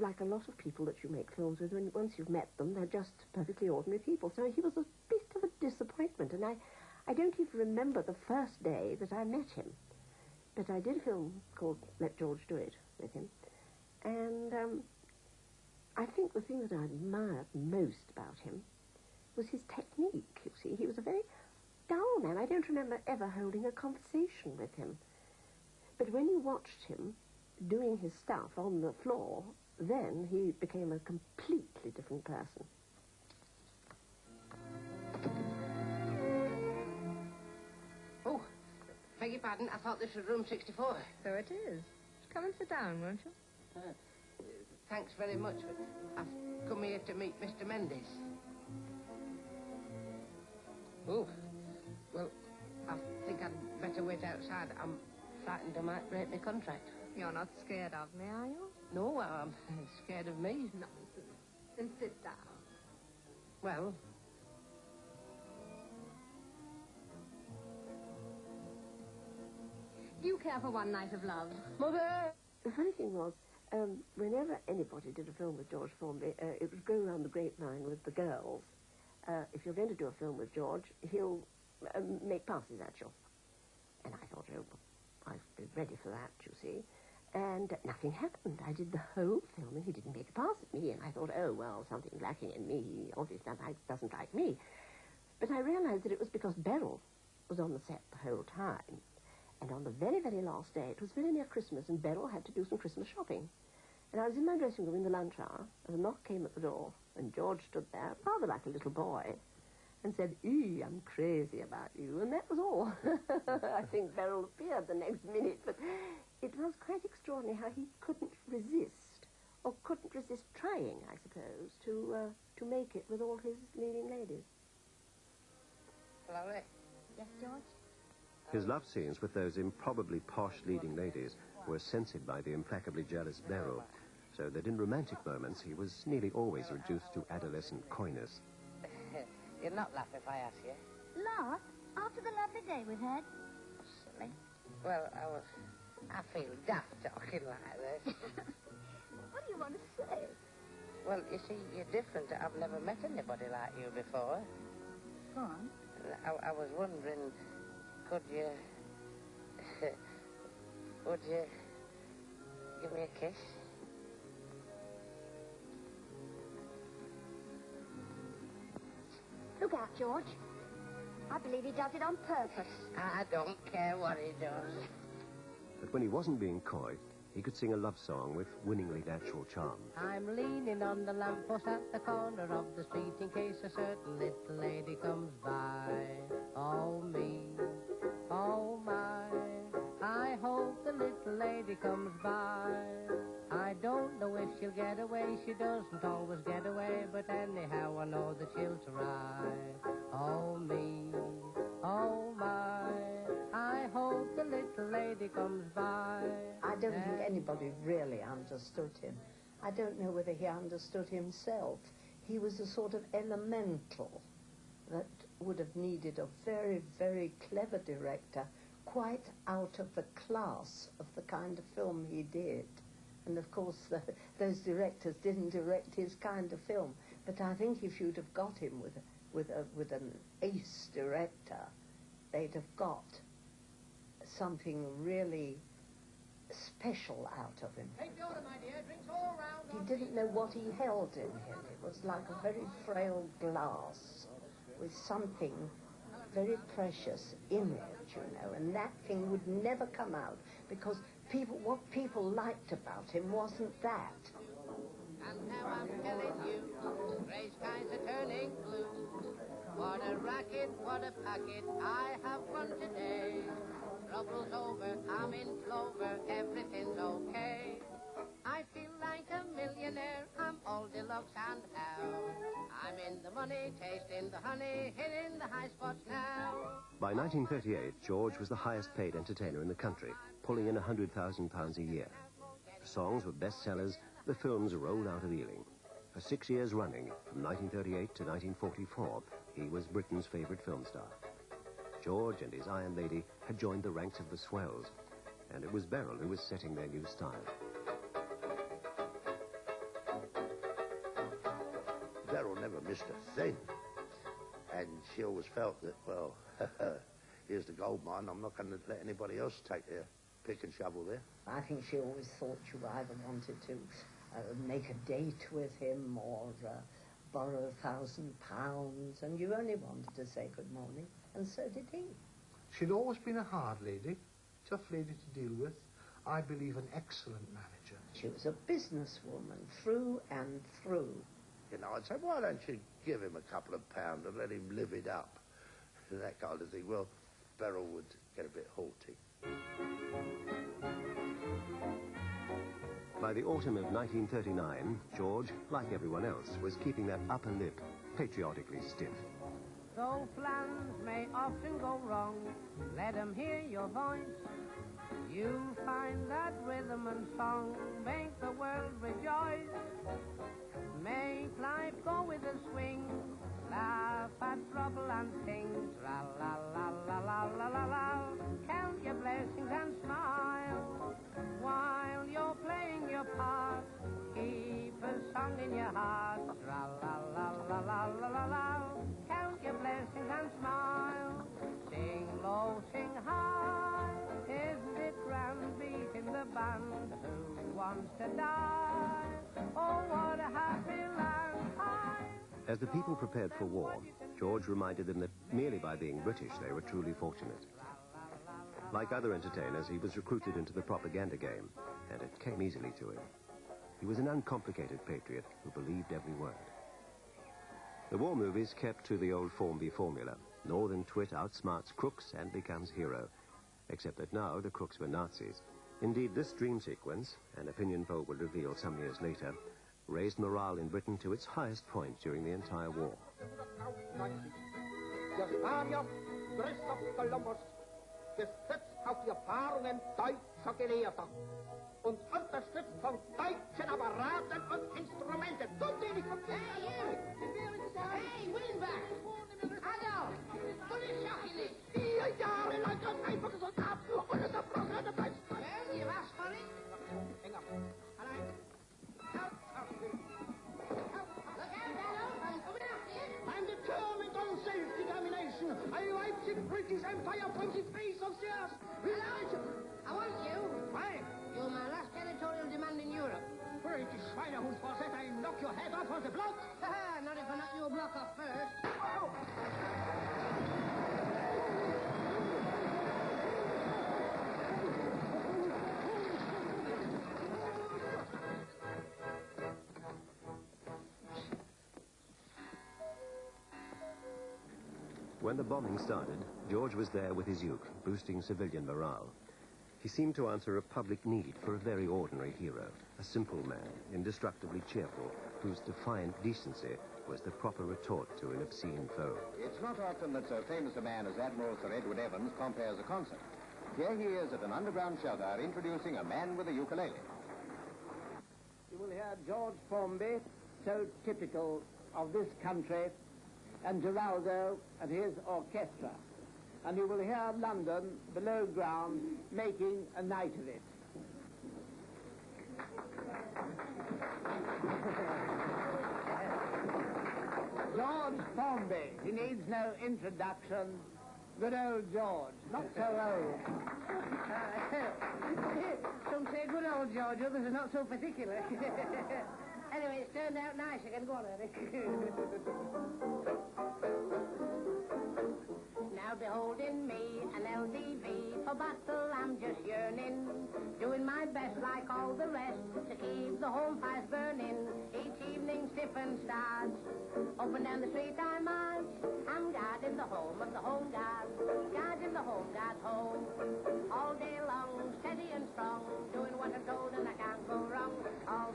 Like a lot of people that you make films with, when once you've met them, they're just perfectly ordinary people. So he was a bit of a disappointment, and I don't even remember the first day that I met him. But I did a film called Let George Do It with him, and I think the thing that I admired most about him was his technique, you see. He was a very dull man. I don't remember ever holding a conversation with him. But when you watched him doing his stuff on the floor, then he became a completely different person. Oh, beg your pardon, I thought this was room 64. So it is. Come and sit down, won't you? Thanks very much, but I've come here to meet Mr. Mendes. Oh, well, I think I'd better wait outside. I'm frightened I might break my contract. You're not scared of me, are you? No, I'm scared of me. Nonsense. Then sit down. Well... Do you care for One Night of Love? Mother! The funny thing was, whenever anybody did a film with George Formby, it would go around the grapevine with the girls. If you're going to do a film with George, he'll make passes at you. And I thought, oh, I've been ready for that, you see. And nothing happened. I did the whole film, and he didn't make a pass at me. And I thought, oh, well, something's lacking in me. He obviously doesn't like me. But I realized that it was because Beryl was on the set the whole time. And on the very, very last day, it was very near Christmas, and Beryl had to do some Christmas shopping. And I was in my dressing room in the lunch hour, and a knock came at the door, and George stood there, rather like a little boy, and said, I'm crazy about you, and that was all. I think Beryl appeared the next minute, but it was quite extraordinary how he couldn't resist, or couldn't resist trying, I suppose, to make it with all his leading ladies. Chloe? Yes, George? His love scenes with those improbably posh leading ladies were censored by the implacably jealous Beryl, so that in romantic moments he was nearly always reduced to adolescent coyness. You'll not laugh if I ask you. Laugh? After the lovely day we've had? Silly. Well, I feel daft talking like this. What do you want to say? Well, you see, you're different. I've never met anybody like you before. Go on. I was wondering, could you... would you give me a kiss? Look out, George. I believe he does it on purpose. I don't care what he does. But when he wasn't being coy, he could sing a love song with winningly natural charm. I'm leaning on the lamppost at the corner of the street in case a certain little lady comes by. Oh, me, oh, my, I hope the little lady comes by. I don't know if she'll get away, she doesn't always get away, but anyhow I know that she'll try. Oh, me, oh, my, I hope the little lady comes by. I don't think anybody really understood him. I don't know whether he understood himself. He was a sort of elemental that would have needed a very, very clever director, quite out of the class of the kind of film he did. And of course, those directors didn't direct his kind of film. But I think if you'd have got him with an ace director, they'd have got something really special out of him. Hey, Fiona, my dear, drinks all round. He didn't know what he held in him. It was like a very frail glass with something very precious in it, you know, and that thing would never come out because what people liked about him wasn't that. And now I'm telling you, grey skies are turning blue. What a racket, what a packet I have run today. Trouble's over, I'm in clover, everything's okay. I feel like a millionaire, I'm all deluxe and how. I'm in the money, tasting the honey, hitting the high spots now. By 1938, George was the highest paid entertainer in the country, pulling in £100,000 a year. The songs were bestsellers, the films rolled out of Ealing. For 6 years running, from 1938 to 1944, he was Britain's favourite film star. George and his Iron Lady had joined the ranks of the swells, and it was Beryl who was setting their new style. never missed a thing. And she always felt that, well, here's the gold mine. I'm not going to let anybody else take their pick and shovel there. I think she always thought you either wanted to make a date with him or borrow £1,000, and you only wanted to say good morning, and so did he. She'd always been a hard lady, tough lady to deal with. I believe an excellent manager. She was a businesswoman through and through. You know, I'd say, why don't you give him a couple of pounds and let him live it up? And that kind of thing. Well, Beryl would get a bit haughty. By the autumn of 1939, George, like everyone else, was keeping that upper lip patriotically stiff. Though plans may often go wrong, let 'em hear your voice. You'll find that rhythm and song make the world rejoice. Make life go with a swing, laugh at trouble and sing. Tra-la-la-la-la-la-la-la. Count your blessings and smile while you're playing your part. Keep a song in your heart. Tra-la-la-la-la-la-la-la. Count your blessings and smile. Sing low, sing high. Isn't it grand beating the band? Who wants to die? Oh, what a happy land. As the people prepared for war, George reminded them that merely by being British they were truly fortunate. Like other entertainers, he was recruited into the propaganda game, and it came easily to him. He was an uncomplicated patriot who believed every word. The war movies kept to the old Formby formula. Northern twit outsmarts crooks and becomes hero. Except that now the crooks were Nazis. Indeed, this dream sequence, an opinion poll would reveal some years later, raised morale in Britain to its highest point during the entire war. Der Spanier, Christoph Kolumbus, gestützt auf die Erfahrungen deutscher Gelehrter und unterstützt von deutschen Apparaten und Instrumenten. Tut ihr nicht vergessen? Hey, Willenberg! Adolf! Polizeiachilles! 4 Jahre lang als einfacher Soldat ununterbrochen beim Well, you asked for it. Finger. Allein. Look out, Adolf! I'm coming after you. I'm determined on self-determination. I wipe the British Empire from the face of the earth. I want you. Why? You're my last territorial demand in Europe. British Schweinehund, for that I knock your head off on the block. Not if I knock your block off first. Oh. When the bombing started, George was there with his uke, boosting civilian morale. He seemed to answer a public need for a very ordinary hero, a simple man, indestructibly cheerful, whose defiant decency was the proper retort to an obscene foe. It's not often that so famous a man as Admiral Sir Edward Evans compares a concert. Here he is at an underground shelter introducing a man with a ukulele. You will hear George Formby, so typical of this country, and Geraldo and his orchestra. And you will hear London, below ground, making a night of it. George Formby, he needs no introduction. Good old George, not so old. Some say good old George, others are not so particular. Anyway, it's turned out nice. I can go on, Eric. Now behold in me an LDV, for battle I'm just yearning, doing my best like all the rest to keep the home fires burning. Each evening stiff and starts, up and down the street I march. I'm guarding the home of the home guard, guarding the home guard home. All day long, steady and strong, doing what I'm told and I can't go wrong. All